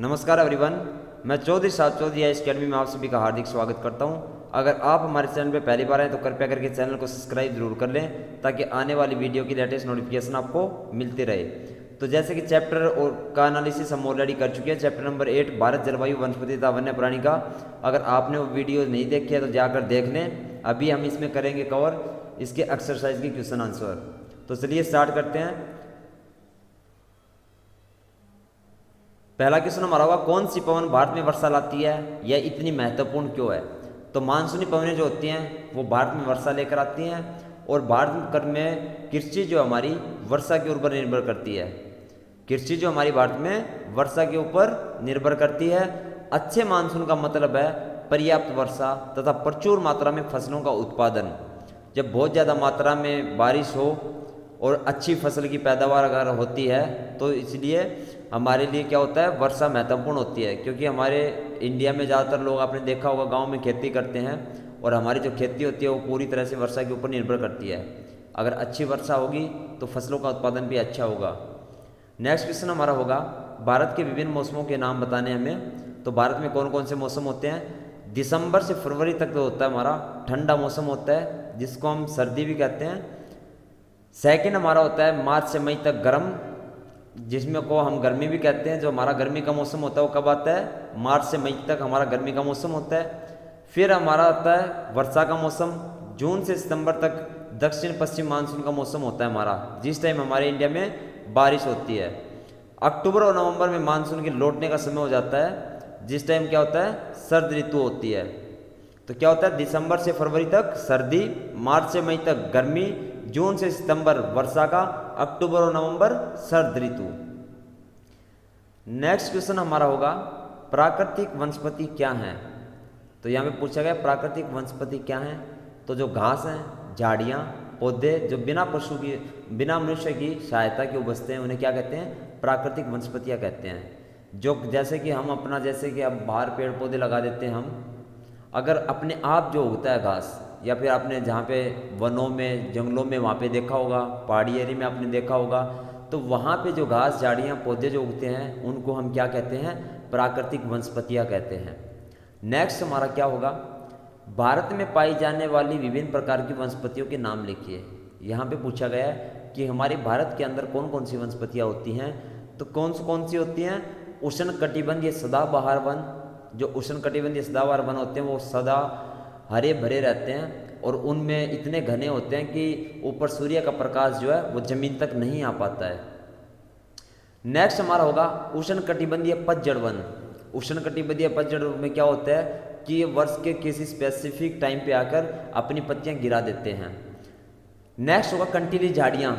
नमस्कार एवरीवन, मैं चौधरी साहब चौधरी इस अकेडमी में आप सभी का हार्दिक स्वागत करता हूं। अगर आप हमारे चैनल पर पहली बार हैं तो कृपया करके चैनल को सब्सक्राइब जरूर कर लें ताकि आने वाली वीडियो की लेटेस्ट नोटिफिकेशन आपको मिलती रहे। तो जैसे कि चैप्टर और का एनालिसिस हम ऑलरेडी कर चुके हैं, चैप्टर नंबर 8 भारत जलवायु वनस्पति तथा वन्य प्राणी का। अगर आपने वो वीडियो नहीं देखी है तो जाकर देख लें। अभी हम इसमें करेंगे कवर इसके एक्सरसाइज के क्वेश्चन आंसर। तो चलिए स्टार्ट करते हैं। पहला क्वेश्चन हमारा होगा, कौन सी पवन भारत में वर्षा लाती है, यह इतनी महत्वपूर्ण क्यों है। तो मानसूनी पवनें जो होती हैं वो भारत में वर्षा लेकर आती हैं और भारत में कृषि जो हमारी वर्षा के ऊपर निर्भर करती है। कृषि जो हमारी भारत में वर्षा के ऊपर निर्भर करती है। अच्छे मानसून का मतलब है पर्याप्त वर्षा तथा प्रचुर मात्रा में फसलों का उत्पादन। जब बहुत ज़्यादा मात्रा में बारिश हो और अच्छी फसल की पैदावार अगर होती है तो इसलिए हमारे लिए क्या होता है, वर्षा महत्वपूर्ण होती है। क्योंकि हमारे इंडिया में ज़्यादातर लोग आपने देखा होगा गांव में खेती करते हैं और हमारी जो खेती होती है वो पूरी तरह से वर्षा के ऊपर निर्भर करती है। अगर अच्छी वर्षा होगी तो फसलों का उत्पादन भी अच्छा होगा। नेक्स्ट क्वेश्चन हमारा होगा, भारत के विभिन्न मौसमों के नाम बताने हमें। तो भारत में कौन कौन से मौसम होते हैं। दिसंबर से फरवरी तक जो होता है हमारा ठंडा मौसम होता है जिसको हम सर्दी भी कहते हैं। सेकंड हमारा होता है मार्च से मई तक गर्म, जिसमें को हम गर्मी भी कहते हैं। जो हमारा गर्मी का मौसम होता है वो कब आता है, मार्च से मई तक हमारा गर्मी का मौसम होता है। फिर हमारा आता है वर्षा का मौसम, जून से सितंबर तक दक्षिण पश्चिम मानसून का मौसम होता है हमारा, जिस टाइम हमारे इंडिया में बारिश होती है। अक्टूबर और नवंबर में मानसून के लौटने का समय हो जाता है, जिस टाइम क्या होता है, सर्द ऋतु होती है। तो क्या होता है, दिसंबर से फरवरी तक सर्दी, मार्च से मई तक गर्मी, जून से सितंबर वर्षा का, अक्टूबर और नवंबर सर्द ऋतु। नेक्स्ट क्वेश्चन हमारा होगा, प्राकृतिक वनस्पति क्या हैं। तो यहाँ पे पूछा गया प्राकृतिक वनस्पति क्या हैं। तो जो घास हैं, झाड़ियाँ, पौधे जो बिना मनुष्य की सहायता के उगते हैं उन्हें क्या कहते हैं, प्राकृतिक वनस्पतियाँ कहते हैं। जो जैसे कि हम अपना जैसे कि अब बाहर पेड़ पौधे लगा देते हैं हम, अगर अपने आप जो उगता है घास, या फिर आपने जहाँ पे वनों में जंगलों में वहाँ पे देखा होगा, पहाड़ी एरिया में आपने देखा होगा, तो वहाँ पे जो घास झाड़ियाँ पौधे जो उगते हैं उनको हम क्या कहते हैं, प्राकृतिक वनस्पतियाँ कहते हैं। नेक्स्ट हमारा क्या होगा, भारत में पाई जाने वाली विभिन्न प्रकार की वनस्पतियों के नाम लिखिए। यहाँ पे पूछा गया है कि हमारे भारत के अंदर कौन कौन सी वनस्पतियाँ होती हैं। तो कौन सी होती हैं, उष्णकटिबंधीय सदाबहार वन। जो उष्णकटिबंधीय सदाबहार वन होते हैं वो सदा हरे भरे रहते हैं और उनमें इतने घने होते हैं कि ऊपर सूर्य का प्रकाश जो है वो जमीन तक नहीं आ पाता है। नेक्स्ट हमारा होगा उष्णकटिबंधीय पतझड़ वन। उष्णकटिबंधीय पतझड़ में क्या होता है कि वर्ष के किसी स्पेसिफिक टाइम पे आकर अपनी पत्तियां गिरा देते हैं। नेक्स्ट होगा कंटीली झाड़ियाँ।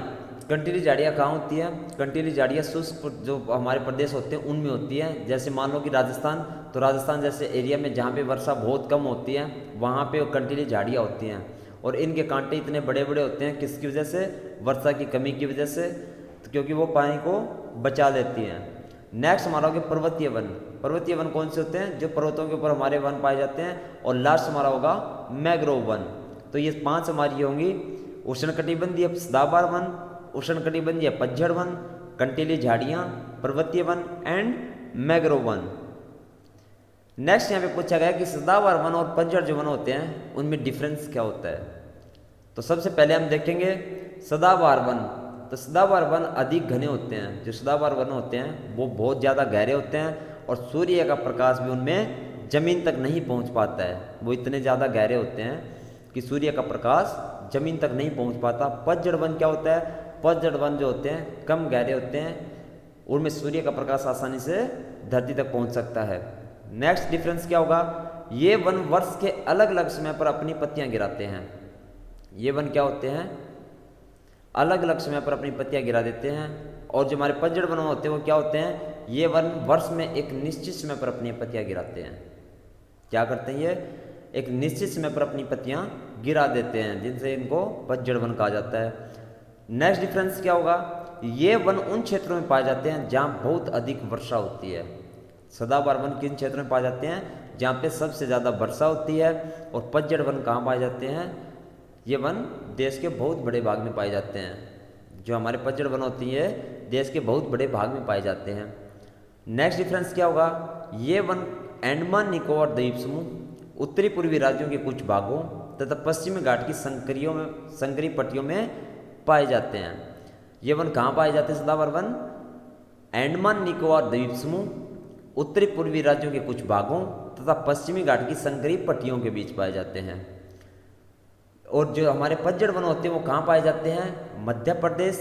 कंटीली झाड़ियाँ कहाँ होती है, कंटीली झाड़ियाँ शुष्क जो हमारे प्रदेश होते हैं उनमें होती है। जैसे मान लो कि राजस्थान, तो राजस्थान जैसे एरिया में जहाँ पे वर्षा बहुत कम होती है वहाँ पे कंटीली झाड़ियाँ होती हैं और इनके कांटे इतने बड़े बड़े होते हैं, किसकी वजह से, वर्षा की कमी की वजह से, तो क्योंकि वो पानी को बचा लेती हैं। नेक्स्ट हमारा होगा पर्वतीय वन। पर्वतीय वन कौन से होते हैं, जो पर्वतों के ऊपर हमारे वन पाए जाते हैं। और लास्ट हमारा होगा मैंग्रोव वन। तो ये 5 हमारी होंगी, उष्णकटिबंधीय सदाबहार वन, उष्णकटिबंधीय पतझड़ वन, कंटीली झाड़ियाँ, पर्वतीय one and mangrove one. Next यहाँ पे पूछा गया कि सदाबहार वन और पतझड़ जो वन होते हैं उनमें डिफरेंस क्या होता है। तो सबसे पहले हम देखेंगे सदाबहार वन। तो सदाबहार वन अधिक घने होते हैं। जो सदाबहार वन होते हैं वो बहुत ज़्यादा गहरे होते हैं और सूर्य का प्रकाश भी उनमें जमीन तक नहीं पहुँच पाता है। वो इतने ज़्यादा गहरे होते हैं कि सूर्य का प्रकाश जमीन तक नहीं पहुँच पाता। पतझड़ वन क्या होता है, पतझड़ वन जो होते हैं कम गहरे होते हैं, उनमें सूर्य का प्रकाश आसानी से धरती तक पहुँच सकता है। नेक्स्ट डिफरेंस क्या होगा, ये वन वर्ष के अलग अलग समय पर अपनी पत्तियां गिराते हैं। ये वन क्या होते हैं, अलग अलग समय पर अपनी पत्तियां गिरा देते हैं। और जो हमारे पतझड़ वन होते हैं वो क्या होते हैं, ये वन वर्ष में एक निश्चित समय पर अपनी पत्तियां गिराते हैं। क्या करते हैं, ये एक निश्चित समय पर अपनी पत्तियां गिरा देते हैं, जिनसे इनको पतझड़ वन कहा जाता है। नेक्स्ट डिफरेंस क्या होगा, ये वन उन क्षेत्रों में पाए जाते हैं जहाँ बहुत अधिक वर्षा होती है। सदाबहार वन किन क्षेत्रों में पाए जाते हैं, जहाँ पे सबसे ज़्यादा वर्षा होती है। और पतझड़ वन कहाँ पाए जाते हैं, ये वन देश के बहुत बड़े भाग में पाए जाते हैं। जो हमारे पतझड़ वन होती है देश के बहुत बड़े भाग में पाए जाते हैं। नेक्स्ट डिफरेंस क्या होगा, ये वन अंडमान निकोबार द्वीप समूह उत्तरी पूर्वी राज्यों के कुछ भागों तथा पश्चिमी घाट की संकरी पट्टियों में पाए जाते हैं। ये वन कहाँ पाए जाते हैं सदाबहार वन, अंडमान निकोबार द्वीप समूह उत्तरी पूर्वी राज्यों के कुछ भागों तथा पश्चिमी घाट की संकरी पट्टियों के बीच पाए जाते हैं। और जो हमारे पतझड़ वन होते हैं वो कहाँ पाए जाते हैं, मध्य प्रदेश,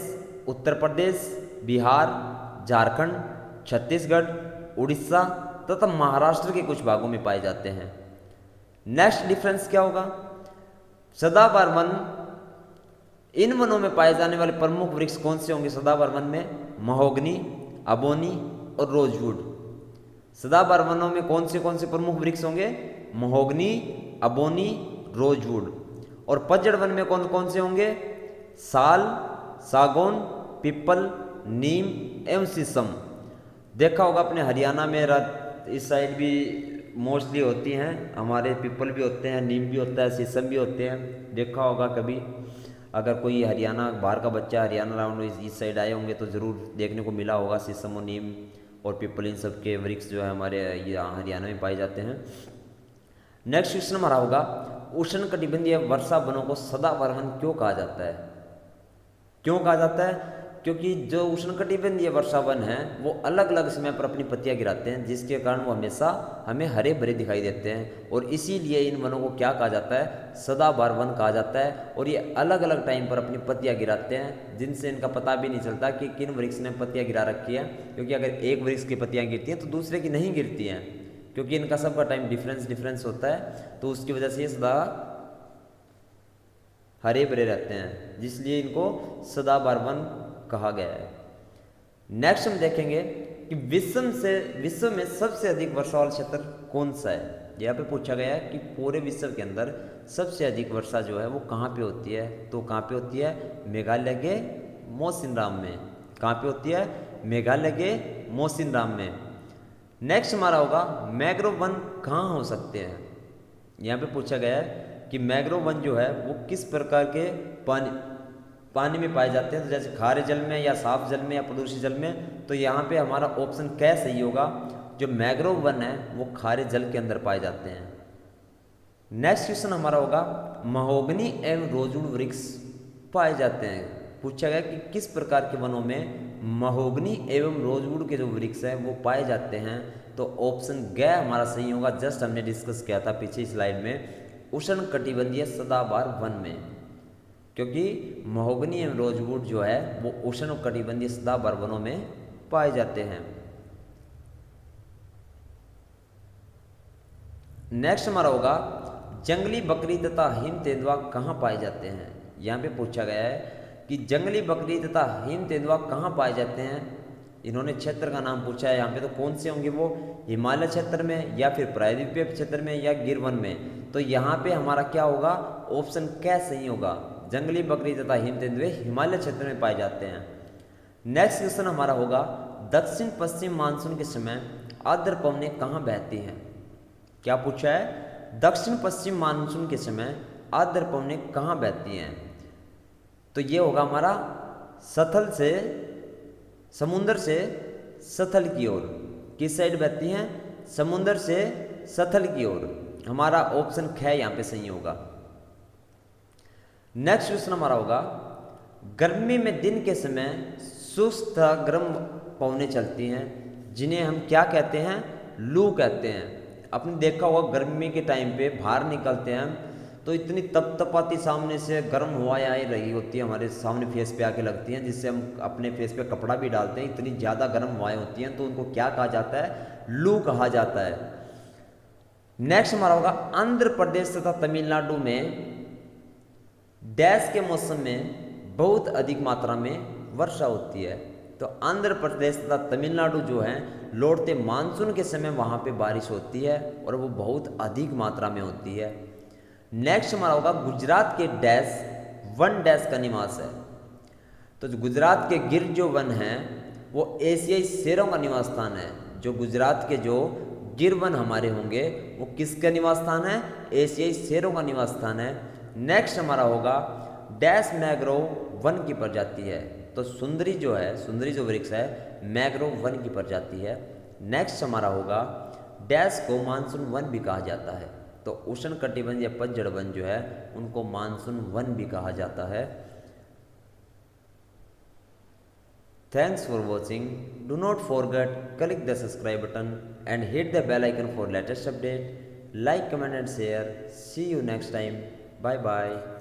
उत्तर प्रदेश, बिहार, झारखंड, छत्तीसगढ़, उड़ीसा तथा महाराष्ट्र के कुछ भागों में पाए जाते हैं। नेक्स्ट डिफरेंस क्या होगा, सदाबहार वन, इन वनों में पाए जाने वाले प्रमुख वृक्ष कौन से होंगे सदाबहार वन में, महोगनी, अबोनी और रोजवुड। सदाबहार वनों में कौन से प्रमुख वृक्ष होंगे, महोगनी, अबोनी, रोजवुड। और पतझड़ वन में कौन कौन से होंगे, साल, सागौन, पीपल, नीम एवं शीशम। देखा होगा अपने हरियाणा में इस साइड भी मोस्टली होती हैं, हमारे पीपल भी होते हैं, नीम भी होता है, शीशम भी होते हैं। देखा होगा कभी, अगर कोई हरियाणा बाहर का बच्चा हरियाणा राउंड इस साइड आए होंगे तो ज़रूर देखने को मिला होगा शीशम और नीम और पीपल, इन सब के वृक्ष जो है हमारे यहाँ हरियाणा में पाए जाते हैं। नेक्स्ट क्वेश्चन हमारा होगा, उष्णकटिबंधीय वर्षा वनों को सदाबहार वन क्यों कहा जाता है। क्यों कहा जाता है, क्योंकि जो उष्णकटिबंधीय वर्षा वन है वो अलग अलग समय पर अपनी पत्तियां गिराते हैं, जिसके कारण वो हमेशा हमें हरे भरे दिखाई देते हैं। और इसीलिए इन वनों को क्या कहा जाता है, सदाबहार वन कहा जाता है। और ये अलग अलग टाइम पर अपनी पत्तियां गिराते हैं, जिनसे इनका पता भी नहीं चलता कि किन वृक्ष ने पत्तियां गिरा रखी है। क्योंकि अगर एक वृक्ष की पत्तियां गिरती हैं तो दूसरे की नहीं गिरती हैं, क्योंकि इनका सबका टाइम डिफरेंस होता है। तो उसकी वजह से ये सदा हरे भरे रहते हैं, जिसलिए इनको सदाबहार वन कहा गया है। नेक्स्ट हम देखेंगे कि विश्व में सबसे अधिक वर्षा वाला क्षेत्र कौन सा है। यहाँ पे पूछा गया है कि पूरे विश्व के अंदर सबसे अधिक वर्षा जो है वो कहाँ पे होती है, तो कहाँ पे होती है, मेघालय के मौसिनराम में। कहाँ पे होती है, मेघालय के मौसिनराम में। नेक्स्ट हमारा होगा, मैंग्रोव वन कहाँ हो सकते हैं। यहाँ पे पूछा गया है कि मैंग्रोव वन जो है वो किस प्रकार के पानी में पाए जाते हैं, तो जैसे खारे जल में या साफ जल में या प्रदूषित जल में। तो यहाँ पे हमारा ऑप्शन क्या सही होगा, जो मैंग्रोव वन है वो खारे जल के अंदर पाए जाते हैं। नेक्स्ट क्वेश्चन हमारा होगा, महोगनी एवं रोजवुड वृक्ष पाए जाते हैं। पूछा गया कि किस प्रकार के वनों में महोगनी एवं रोजवुड के जो वृक्ष है वो पाए जाते हैं। तो ऑप्शन ग हमारा सही होगा, जस्ट हमने डिस्कस किया था पीछे स्लाइड में, उष्णकटिबंधीय सदाबहार वन में। क्योंकि महोगनी एवं रोजवुड जो है वो उष्णकटिबंधीय सदाबहार वनों में पाए जाते हैं। नेक्स्ट हमारा होगा, जंगली बकरी तथा हिम तेंदुआ कहाँ पाए जाते हैं। यहाँ पे पूछा गया है कि जंगली बकरी तथा हिम तेंदुआ कहाँ पाए जाते हैं। इन्होंने क्षेत्र का नाम पूछा है। यहाँ पे तो कौन से होंगे वो, हिमालय क्षेत्र में या फिर प्रायद्वीपीय क्षेत्र में या गिर वन में। तो यहाँ पे हमारा क्या होगा, ऑप्शन क्या सही होगा, जंगली बकरी तथा हिम तेंदुए हिमालय क्षेत्र में पाए जाते हैं। नेक्स्ट क्वेश्चन हमारा होगा, दक्षिण पश्चिम मानसून के समय आर्द्र पवनें कहाँ बहती हैं। क्या पूछा है, दक्षिण पश्चिम मानसून के समय आर्द्र पवनें कहाँ बहती हैं। तो ये होगा हमारा सतल से, समुद्र से सतल की ओर। किस साइड बहती हैं, समुद्र से सतल की ओर। हमारा ऑप्शन ख यहाँ पे सही होगा। नेक्स्ट क्वेश्चन हमारा होगा, गर्मी में दिन के समय शुष्क तथा गर्म पवनें चलती हैं, जिन्हें हम क्या कहते हैं, लू कहते हैं। आपने देखा होगा गर्मी के टाइम पे बाहर निकलते हैं तो इतनी तपतपाती सामने से गर्म हवाएं आ रही होती है, हमारे सामने फेस पे आके लगती हैं, जिससे हम अपने फेस पे कपड़ा भी डालते हैं। इतनी ज़्यादा गर्म हवाएं होती हैं, तो उनको क्या कहा जाता है, लू कहा जाता है। नेक्स्ट हमारा होगा, आंध्र प्रदेश तथा तमिलनाडु में डैश के मौसम में बहुत अधिक मात्रा में वर्षा होती है। तो आंध्र प्रदेश तथा तमिलनाडु जो है लौटते मानसून के समय वहाँ पे बारिश होती है और वो बहुत अधिक मात्रा में होती है। नेक्स्ट हमारा होगा, गुजरात के डैश वन डैश का निवास है। तो जो गुजरात के गिर जो वन है वो एशियाई शेरों का निवास स्थान है। जो गुजरात के जो गिर वन हमारे होंगे वो किसका निवास स्थान है, एशियाई शेरों का निवास स्थान है। नेक्स्ट हमारा होगा, डैश मैंग्रोव वन की प्रजाति है। तो सुंदरी जो है, सुंदरी जो वृक्ष है मैंग्रोव वन की प्रजाति है। नेक्स्ट हमारा होगा डैश को मानसून वन भी कहा जाता है। तो उष्ण कटिबंध या पतझड़ वन जो है उनको मानसून वन भी कहा जाता है। Thanks for watching. Do not forget click the subscribe button and hit the bell icon for latest update. Like, comment and share. See you next time. Bye bye.